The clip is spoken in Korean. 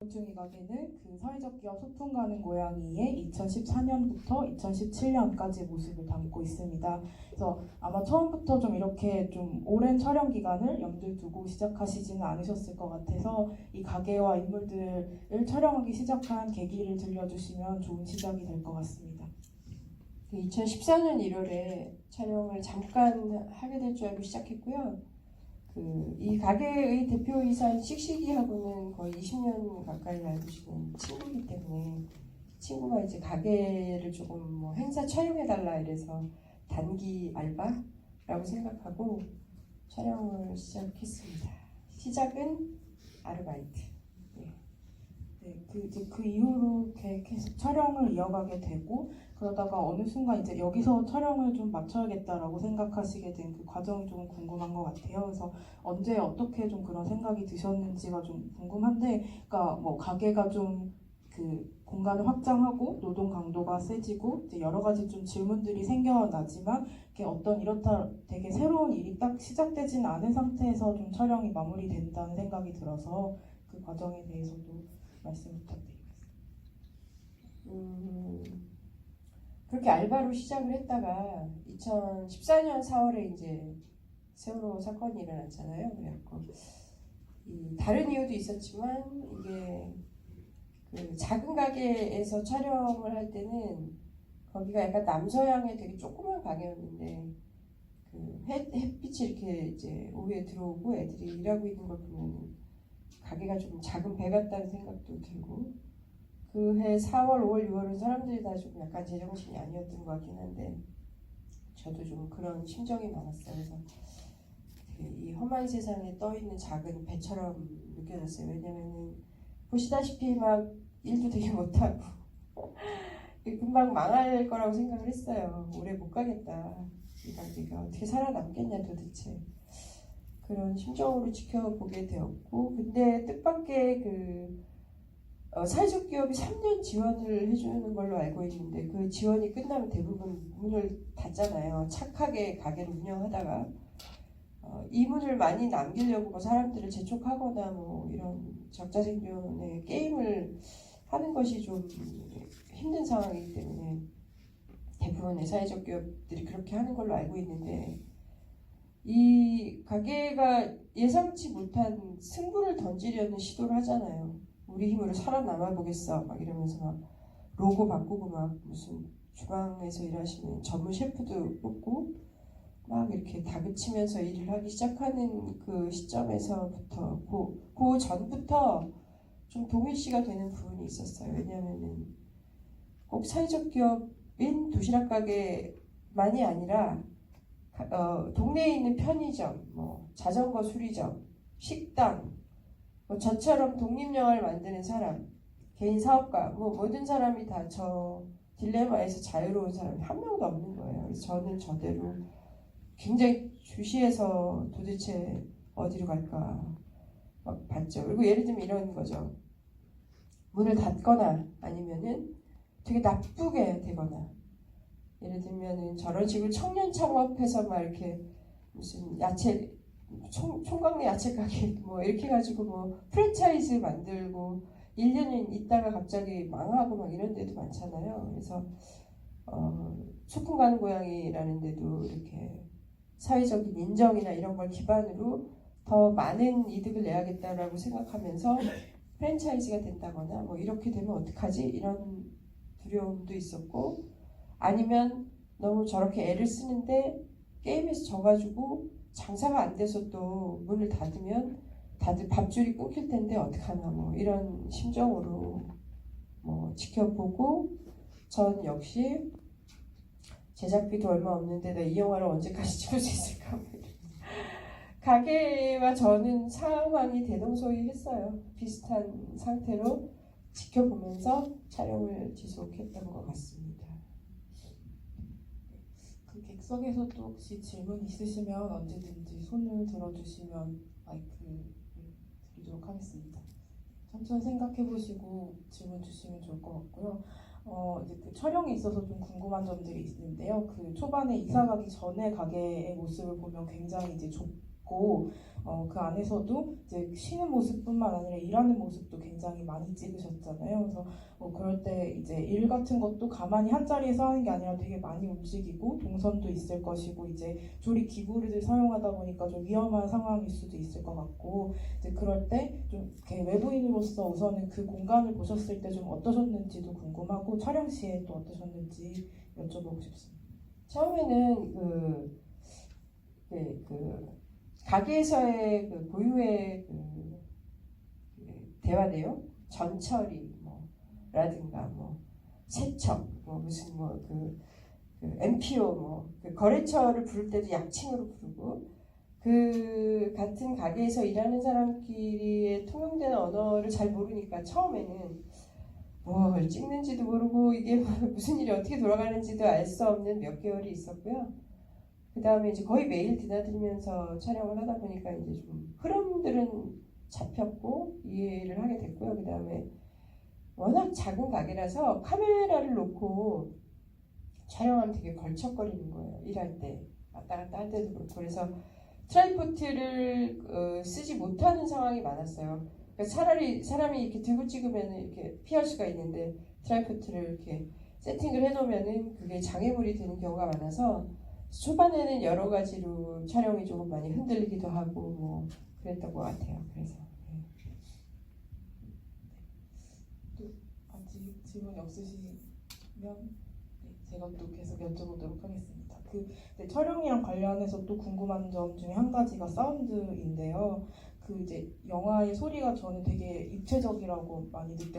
중이 가게는 그 사회적 기업 소풍 가는 고양이의 2014년부터 2017년까지 모습을 담고 있습니다. 그래서 아마 처음부터 좀 이렇게 좀 오랜 촬영 기간을 염두에 두고 시작하시지는 않으셨을 것 같아서 이 가게와 인물들을 촬영하기 시작한 계기를 들려주시면 좋은 시작이 될 것 같습니다. 2014년 1월에 촬영을 잠깐 하게 될 줄 알고 시작했고요. 이 가게의 대표이사인 씩씩이하고는 거의 20년 가까이 알고 지낸 친구이기 때문에 친구가 이제 가게를 조금 뭐 행사 촬영해달라 이래서 단기 알바라고 생각하고 촬영을 시작했습니다. 시작은 아르바이트. 그 이후로 계속 촬영을 이어가게 되고 그러다가 어느 순간 이제 여기서 촬영을 좀 마쳐야겠다라고 생각하시게 된 그 과정이 좀 궁금한 것 같아요. 그래서 언제 어떻게 좀 그런 생각이 드셨는지가 좀 궁금한데, 그러니까 뭐 가게가 좀 그 공간을 확장하고 노동 강도가 세지고 이제 여러 가지 좀 질문들이 생겨나지만 이게 어떤 이렇다 되게 새로운 일이 딱 시작되진 않은 상태에서 좀 촬영이 마무리된다는 생각이 들어서 그 과정에 대해서도 말씀 부탁드리겠습니다. 그렇게 알바로 시작을 했다가 2014년 4월에 이제 세월호 사건이 일어났잖아요. 그래갖고 다른 이유도 있었지만 이게 그 작은 가게에서 촬영을 할 때는 거기가 약간 남서향의 되게 조그만 가게였는데 그 햇빛이 이렇게 이제 오후에 들어오고 애들이 일하고 있는 걸 보면 가게가 좀 작은 배 같다는 생각도 들고 그 해 4월, 5월, 6월은 사람들이 다 좀 약간 제정신이 아니었던 것 같긴 한데 저도 좀 그런 심정이 많았어요. 그래서 이 험한 세상에 떠있는 작은 배처럼 느껴졌어요. 왜냐면은 보시다시피 막 일도 되게 못하고 금방 망할 거라고 생각을 했어요. 오래 못 가겠다. 이 가게가 어떻게 살아남겠냐 도대체. 그런 심정으로 지켜보게 되었고, 근데 뜻밖의 사회적 기업이 3년 지원을 해주는 걸로 알고 있는데 그 지원이 끝나면 대부분 문을 닫잖아요. 착하게 가게를 운영하다가 이 문을 많이 남기려고 뭐 사람들을 재촉하거나 뭐 이런 적자생존의 게임을 하는 것이 좀 힘든 상황이기 때문에 대부분의 사회적 기업들이 그렇게 하는 걸로 알고 있는데 이 가게가 예상치 못한 승부를 던지려는 시도를 하잖아요. 우리 힘으로 살아남아 보겠어 막 이러면서 막 로고 바꾸고 막 무슨 주방에서 일하시는 전문 셰프도 뽑고 막 이렇게 다그치면서 일을 하기 시작하는 그 시점에서부터 그 전부터 좀 동일시가 되는 부분이 있었어요. 왜냐하면은 꼭 사회적 기업인 도시락 가게만이 아니라 동네에 있는 편의점, 뭐 자전거 수리점, 식당, 뭐 저처럼 독립영화를 만드는 사람, 개인 사업가, 뭐 모든 사람이 다 저 딜레마에서 자유로운 사람이 한 명도 없는 거예요. 그래서 저는 저대로 굉장히 주시해서 도대체 어디로 갈까 막 봤죠. 그리고 예를 들면 이런 거죠. 문을 닫거나 아니면은 되게 나쁘게 되거나 예를 들면은 저런 식으로 청년 창업해서 막 이렇게 무슨 야채 총각내 야채 가게 뭐 이렇게 가지고 뭐 프랜차이즈 만들고 1년 있다가 갑자기 망하고 막 이런 데도 많잖아요. 그래서 소풍 가는 고양이라는 데도 이렇게 사회적인 인정이나 이런 걸 기반으로 더 많은 이득을 내야겠다라고 생각하면서 프랜차이즈가 된다거나 뭐 이렇게 되면 어떡하지? 이런 두려움도 있었고 아니면 너무 저렇게 애를 쓰는데 게임에서 져가지고 장사가 안 돼서 또 문을 닫으면 다들 밥줄이 끊길 텐데 어떡하나 뭐 이런 심정으로 뭐 지켜보고 전 역시 제작비도 얼마 없는데 나 이 영화를 언제까지 찍을 수 있을까 가게와 저는 상황이 대동소이했어요. 비슷한 상태로 지켜보면서 촬영을 지속했던 것 같습니다. 그 객석에서 또 혹시 질문 있으시면 언제든지 손을 들어주시면 마이크를 드리도록 하겠습니다. 천천히 생각해 보시고 질문 주시면 좋을 것 같고요. 이제 그 촬영에 있어서 좀 궁금한 점들이 있는데요. 그 초반에 이사 가기 전에 가게의 모습을 보면 굉장히 이제 좁고 있고 그 안에서도 이제 쉬는 모습뿐만 아니라 일하는 모습도 굉장히 많이 찍으셨잖아요. 그래서 그럴 때 이제 일 같은 것도 가만히 한 자리에서 하는 게 아니라 되게 많이 움직이고 동선도 있을 것이고 이제 조리 기구를 사용하다 보니까 좀 위험한 상황일 수도 있을 것 같고 이제 그럴 때 좀 이렇게 외부인으로서 우선은 그 공간을 보셨을 때 좀 어떠셨는지도 궁금하고 촬영 시에 또 어떠셨는지 여쭤보고 싶습니다. 처음에는 가게에서의 그 고유의 그 대화 내용, 전처리 라든가 세척, 무슨 MPO 그 거래처를 부를 때도 약칭으로 부르고 그 같은 가게에서 일하는 사람끼리의 통용되는 언어를 잘 모르니까 처음에는 뭘 찍는지도 모르고 이게 무슨 일이 어떻게 돌아가는지도 알 수 없는 몇 개월이 있었고요. 그 다음에 이제 거의 매일 드나들면서 촬영을 하다 보니까 이제 좀 흐름들은 잡혔고 이해를 하게 됐고요. 그 다음에 워낙 작은 가게라서 카메라를 놓고 촬영하면 되게 걸척거리는 거예요. 일할 때 왔다 갔다 할 때도 그렇고 그래서 트라이포트를 쓰지 못하는 상황이 많았어요. 그러니까 차라리 사람이 이렇게 들고 찍으면 이렇게 피할 수가 있는데 트라이포트를 이렇게 세팅을 해놓으면은 그게 장애물이 되는 경우가 많아서 초반에는 여러 가지로 촬영이 조금 많이 흔들리기도 하고 그랬던 것 같아요. 그래서 아직 질문이 없으시면 제가 또 계속 여쭤보도록 하겠습니다. 촬영이랑 관련해서 또 궁금한 점 중에 한 가지가 사운드인데요. 이제 영화의 소리가 저는 되게 입체적이라고 많이 느꼈.